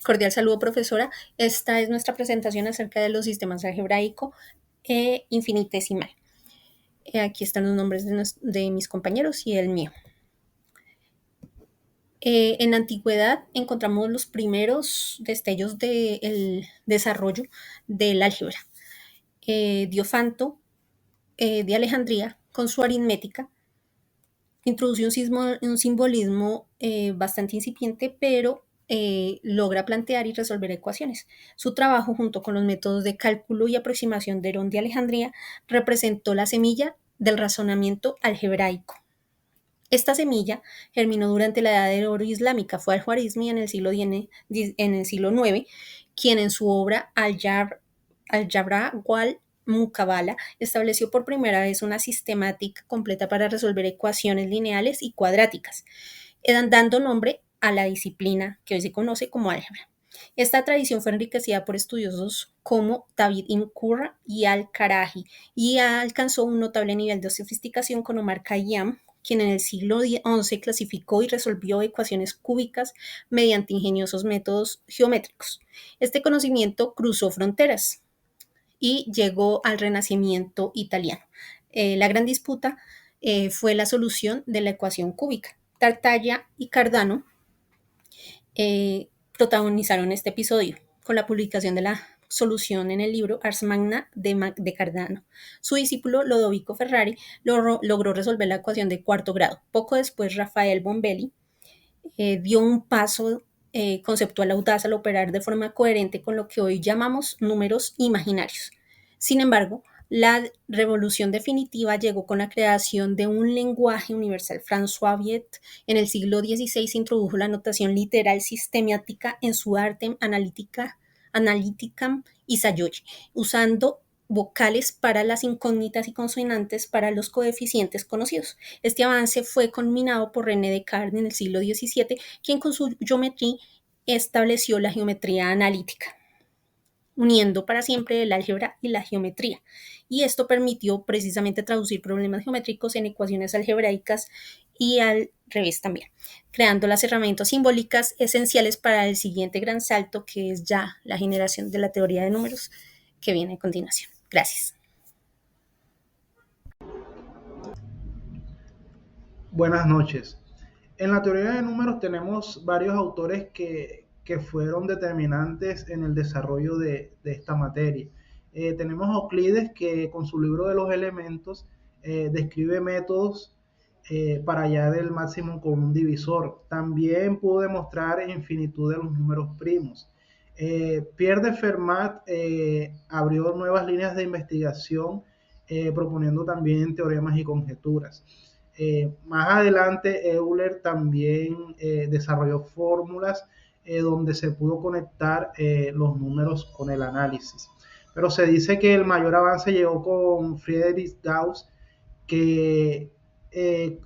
Cordial saludo, profesora. Esta es nuestra presentación acerca de los sistemas algebraico e infinitesimal. Aquí están los nombres de mis compañeros y el mío. En la antigüedad encontramos los primeros destellos del desarrollo del álgebra. Diofanto de Alejandría, con su aritmética, introduce un simbolismo bastante incipiente, pero logra plantear y resolver ecuaciones. Su trabajo, junto con los métodos de cálculo y aproximación de Herón de Alejandría, representó la semilla del razonamiento algebraico. Esta semilla germinó durante la Edad de Oro islámica. Fue al-Juarizmi en el siglo IX, quien en su obra Al-Jabra wal Muqabala estableció por primera vez una sistemática completa para resolver ecuaciones lineales y cuadráticas, dando nombre a la disciplina que hoy se conoce como álgebra. Esta tradición fue enriquecida por estudiosos como David ibn Qurra y al-Karaji, y alcanzó un notable nivel de sofisticación con Omar Khayyam, quien en el siglo XI clasificó y resolvió ecuaciones cúbicas mediante ingeniosos métodos geométricos. Este conocimiento cruzó fronteras y llegó al Renacimiento italiano. La gran disputa fue la solución de la ecuación cúbica. Tartaglia y Cardano protagonizaron este episodio con la publicación de la solución en el libro Ars Magna de Cardano. Su discípulo Lodovico Ferrari logró resolver la ecuación de cuarto grado. Poco después, Rafael Bombelli dio un paso conceptual audaz al operar de forma coherente con lo que hoy llamamos números imaginarios. Sin embargo, la revolución definitiva llegó con la creación de un lenguaje universal. François Viet en el siglo XVI introdujo la notación literal sistemática en su arte Analyticam y Sayoli, usando vocales para las incógnitas y consonantes para los coeficientes conocidos. Este avance fue culminado por René Descartes en el siglo XVII, quien con su geometría estableció la geometría analítica, uniendo para siempre el álgebra y la geometría. Y esto permitió precisamente traducir problemas geométricos en ecuaciones algebraicas y al revés también, creando las herramientas simbólicas esenciales para el siguiente gran salto, que es ya la generación de la teoría de números, que viene a continuación. Gracias. Buenas noches. En la teoría de números tenemos varios autores que fueron determinantes en el desarrollo de esta materia. Tenemos a Euclides que con su libro de los elementos describe métodos para hallar el máximo común divisor. También pudo demostrar infinitud de los números primos. Pierre de Fermat abrió nuevas líneas de investigación proponiendo también teoremas y conjeturas. Más adelante, Euler también desarrolló fórmulas donde se pudo conectar los números con el análisis. Pero se dice que el mayor avance llegó con Friedrich Gauss, que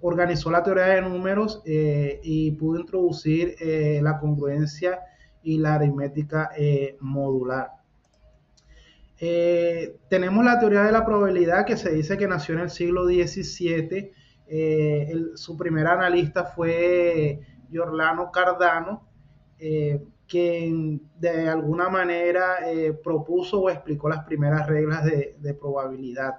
organizó la teoría de números y pudo introducir la congruencia y la aritmética modular. Tenemos la teoría de la probabilidad, que se dice que nació en el siglo XVII. Su primer analista fue Giordano Cardano, quien de alguna manera propuso o explicó las primeras reglas de probabilidad.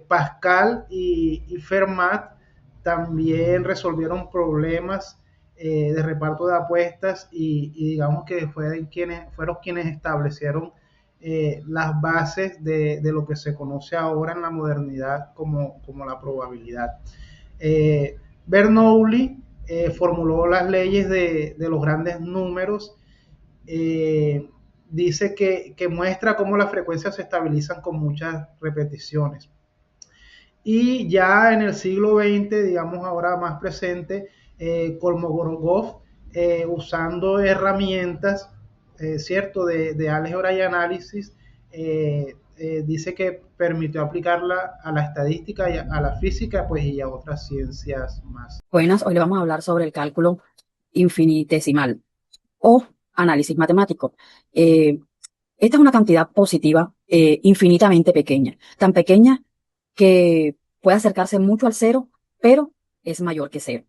Pascal y Fermat también resolvieron problemas de reparto de apuestas y digamos que fueron quienes establecieron las bases de lo que se conoce ahora en la modernidad como la probabilidad. Bernoulli formuló las leyes de los grandes números. Dice que muestra cómo las frecuencias se estabilizan con muchas repeticiones. Y ya en el siglo XX, digamos ahora más presente, Kolmogorov, usando herramientas, ¿cierto?, de álgebra y análisis, dice que permitió aplicarla a la estadística, y a la física, pues, y a otras ciencias más. Buenas, hoy le vamos a hablar sobre el cálculo infinitesimal o análisis matemático. Esta es una cantidad positiva infinitamente pequeña, tan pequeña que puede acercarse mucho al cero, pero es mayor que cero.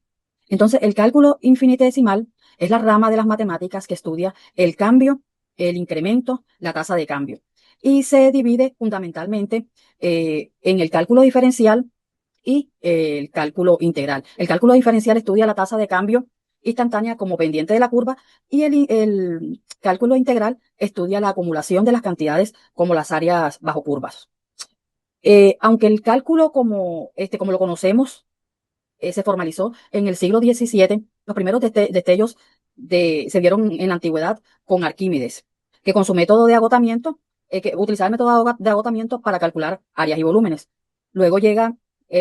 Entonces, el cálculo infinitesimal es la rama de las matemáticas que estudia el cambio, el incremento, la tasa de cambio. Y se divide fundamentalmente en el cálculo diferencial y el cálculo integral. El cálculo diferencial estudia la tasa de cambio instantánea como pendiente de la curva y el cálculo integral estudia la acumulación de las cantidades como las áreas bajo curvas. Aunque el cálculo como lo conocemos se formalizó en el siglo XVII, los primeros destellos se dieron en la antigüedad con Arquímedes, que con su método de agotamiento, que utilizaba el método de agotamiento para calcular áreas y volúmenes. Luego llega,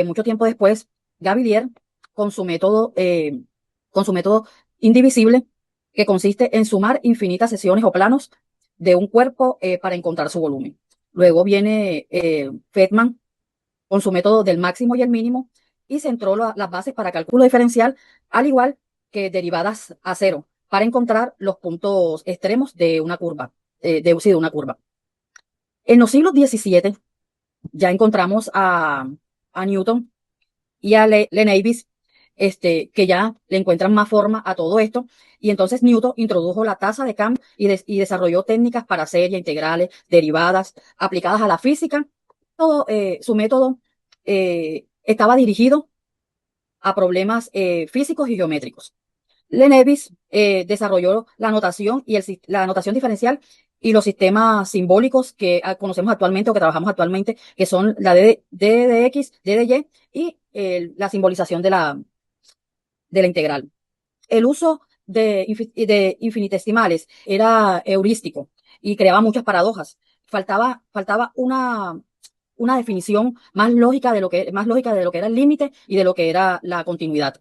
mucho tiempo después, Gavilier con su método indivisible, que consiste en sumar infinitas secciones o planos de un cuerpo para encontrar su volumen. Luego viene Feldman con su método del máximo y el mínimo y centró las bases para cálculo diferencial, al igual que derivadas a cero, para encontrar los puntos extremos de una curva, de una curva. En los siglos XVII ya encontramos a Newton y a Leibniz, que ya le encuentran más forma a todo esto. Y entonces Newton introdujo la tasa de cambio y desarrolló técnicas para series, integrales, derivadas, aplicadas a la física. Todo su método estaba dirigido a problemas físicos y geométricos. Leibniz desarrolló la notación la notación diferencial y los sistemas simbólicos que conocemos actualmente o que trabajamos actualmente, que son la D de X, D de Y y la simbolización de la integral. El uso de infinitesimales era heurístico y creaba muchas paradojas. Faltaba una definición más lógica de lo que era el límite y de lo que era la continuidad.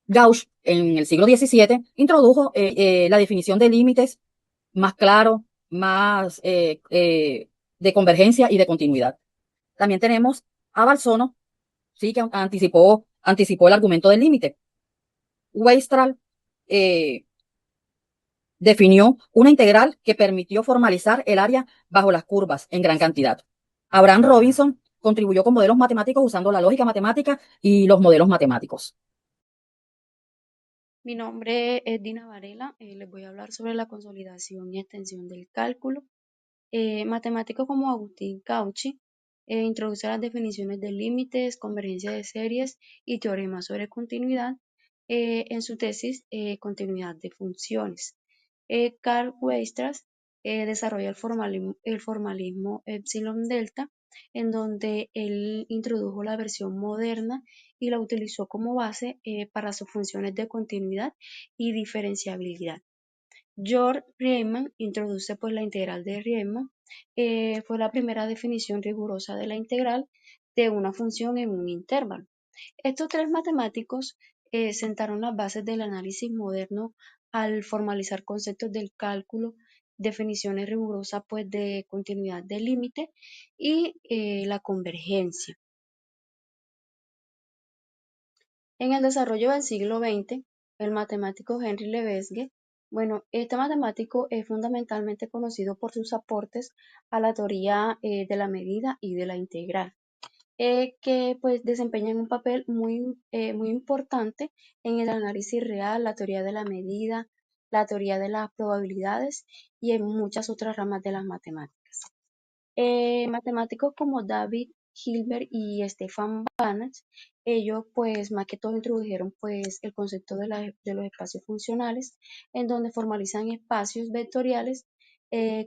Gauss, en el siglo XVII, introdujo la definición de límites más claro, más de convergencia y de continuidad. También tenemos a Balzano, sí, que anticipó el argumento del límite. Weierstrass definió una integral que permitió formalizar el área bajo las curvas en gran cantidad. Abraham Robinson contribuyó con modelos matemáticos usando la lógica matemática y los modelos matemáticos. Mi nombre es Dina Varela, les voy a hablar sobre la consolidación y extensión del cálculo. Matemáticos como Agustín Cauchy introduce las definiciones de límites, convergencia de series y teoremas sobre continuidad en su tesis Continuidad de funciones. Carl Weierstrass desarrolla el formalismo epsilon delta, en donde él introdujo la versión moderna y la utilizó como base para sus funciones de continuidad y diferenciabilidad. George Riemann introduce pues la integral de Riemann, fue la primera definición rigurosa de la integral de una función en un intervalo. Estos tres matemáticos sentaron las bases del análisis moderno al formalizar conceptos del cálculo, definiciones rigurosas pues de continuidad del límite y la convergencia. En el desarrollo del siglo XX, el matemático Henri Lebesgue, este matemático es fundamentalmente conocido por sus aportes a la teoría de la medida y de la integral, que pues desempeñan un papel muy importante en el análisis real, la teoría de la medida, la teoría de las probabilidades y en muchas otras ramas de las matemáticas. Matemáticos como David Hilbert y Stefan Banach, ellos pues más que todo introdujeron pues el concepto de los espacios funcionales, en donde formalizan espacios vectoriales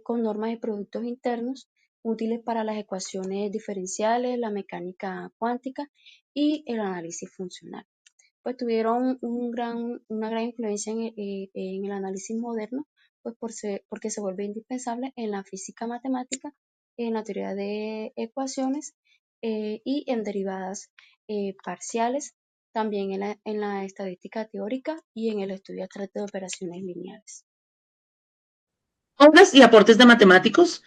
con normas y productos internos útiles para las ecuaciones diferenciales, la mecánica cuántica y el análisis funcional. Pues tuvieron una gran influencia en el análisis moderno, pues porque se vuelve indispensable en la física matemática, en la teoría de ecuaciones y en derivadas parciales, también en la estadística teórica y en el estudio abstracto de operaciones lineales. Obras y aportes de matemáticos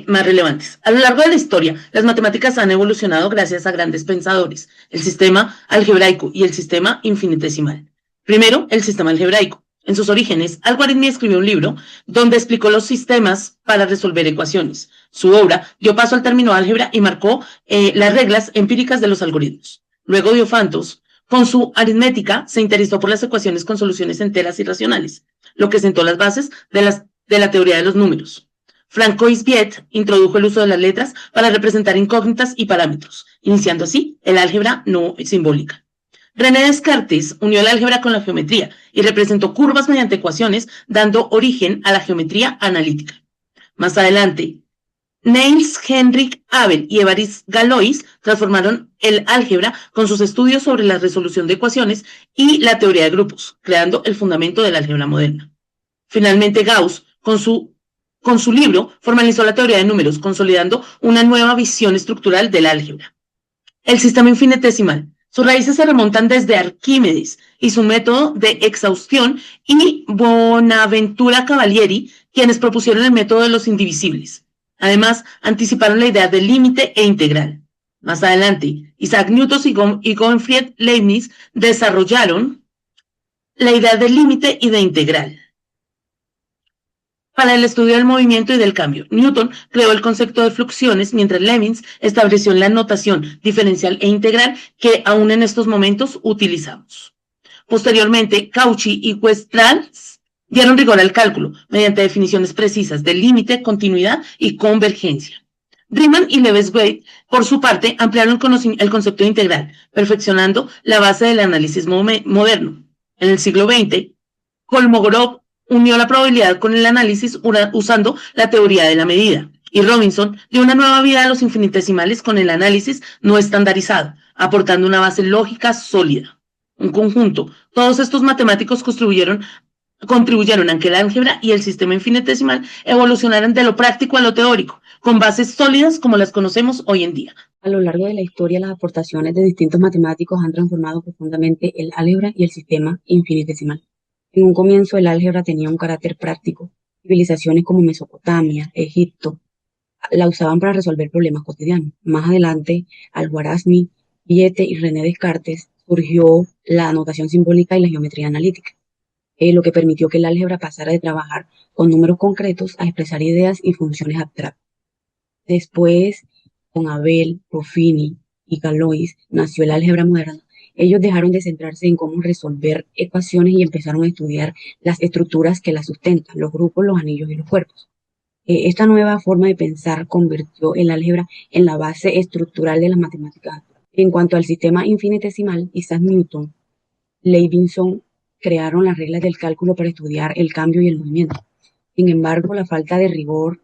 más relevantes. A lo largo de la historia, las matemáticas han evolucionado gracias a grandes pensadores, el sistema algebraico y el sistema infinitesimal. Primero, el sistema algebraico. En sus orígenes, Al-Khwarizmi escribió un libro donde explicó los sistemas para resolver ecuaciones. Su obra dio paso al término álgebra y marcó las reglas empíricas de los algoritmos. Luego Diofantos Con su aritmética se interesó por las ecuaciones con soluciones enteras y racionales, lo que sentó las bases de la teoría de los números. Francois Viet introdujo el uso de las letras para representar incógnitas y parámetros, iniciando así el álgebra no simbólica. René Descartes unió el álgebra con la geometría y representó curvas mediante ecuaciones, dando origen a la geometría analítica. Más adelante, Niels Henrik Abel y Évariste Galois transformaron el álgebra con sus estudios sobre la resolución de ecuaciones y la teoría de grupos, creando el fundamento de la álgebra moderna. Finalmente, Gauss, con su libro, formalizó la teoría de números, consolidando una nueva visión estructural del álgebra. El sistema infinitesimal. Sus raíces se remontan desde Arquímedes y su método de exhaustión y Bonaventura Cavalieri, quienes propusieron el método de los indivisibles. Además, anticiparon la idea del límite e integral. Más adelante, Isaac Newton y Gottfried Leibniz desarrollaron la idea del límite y de integral. Para el estudio del movimiento y del cambio, Newton creó el concepto de fluxiones, mientras Leibniz estableció la notación diferencial e integral que aún en estos momentos utilizamos. Posteriormente, Cauchy y Weierstrass dieron rigor al cálculo mediante definiciones precisas de límite, continuidad y convergencia. Riemann y Lebesgue, por su parte, ampliaron el concepto de integral, perfeccionando la base del análisis moderno. En el siglo XX, Kolmogorov unió la probabilidad con el análisis usando la teoría de la medida, y Robinson dio una nueva vida a los infinitesimales con el análisis no estandarizado, aportando una base lógica sólida. En conjunto, todos estos matemáticos contribuyeron a que el álgebra y el sistema infinitesimal evolucionaran de lo práctico a lo teórico, con bases sólidas como las conocemos hoy en día. A lo largo de la historia, las aportaciones de distintos matemáticos han transformado profundamente el álgebra y el sistema infinitesimal. En un comienzo, el álgebra tenía un carácter práctico. Civilizaciones como Mesopotamia, Egipto, la usaban para resolver problemas cotidianos. Más adelante, Al-Khwarizmi, Viete y René Descartes, surgió la notación simbólica y la geometría analítica, lo que permitió que el álgebra pasara de trabajar con números concretos a expresar ideas y funciones abstractas. Después, con Abel, Ruffini y Galois, nació el álgebra moderna. Ellos dejaron de centrarse en cómo resolver ecuaciones y empezaron a estudiar las estructuras que las sustentan, los grupos, los anillos y los cuerpos. Esta nueva forma de pensar convirtió el álgebra en la base estructural de las matemáticas. En cuanto al sistema infinitesimal, Isaac Newton, Leibniz crearon las reglas del cálculo para estudiar el cambio y el movimiento. Sin embargo, la falta de rigor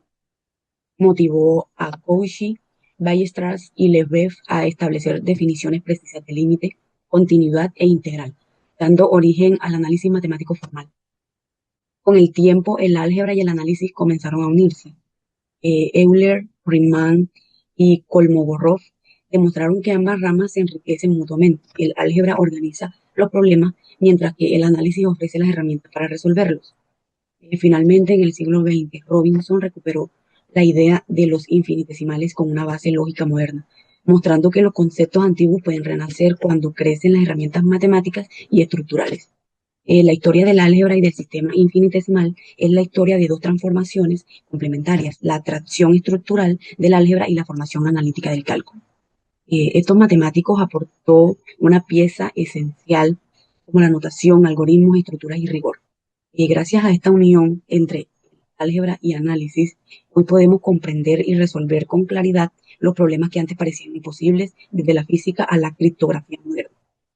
motivó a Cauchy, Weierstrass y Lebesgue a establecer definiciones precisas de límite, continuidad e integral, dando origen al análisis matemático formal. Con el tiempo, el álgebra y el análisis comenzaron a unirse. Euler, Riemann y Kolmogorov demostraron que ambas ramas se enriquecen mutuamente. El álgebra organiza los problemas, mientras que el análisis ofrece las herramientas para resolverlos. Finalmente, en el siglo XX, Robinson recuperó la idea de los infinitesimales con una base lógica moderna, mostrando que los conceptos antiguos pueden renacer cuando crecen las herramientas matemáticas y estructurales. La historia del álgebra y del sistema infinitesimal es la historia de dos transformaciones complementarias, la atracción estructural del álgebra y la formación analítica del cálculo. Estos matemáticos aportó una pieza esencial como la notación, algoritmos, estructuras y rigor. Gracias a esta unión entre álgebra y análisis, hoy podemos comprender y resolver con claridad los problemas que antes parecían imposibles, desde la física a la criptografía moderna.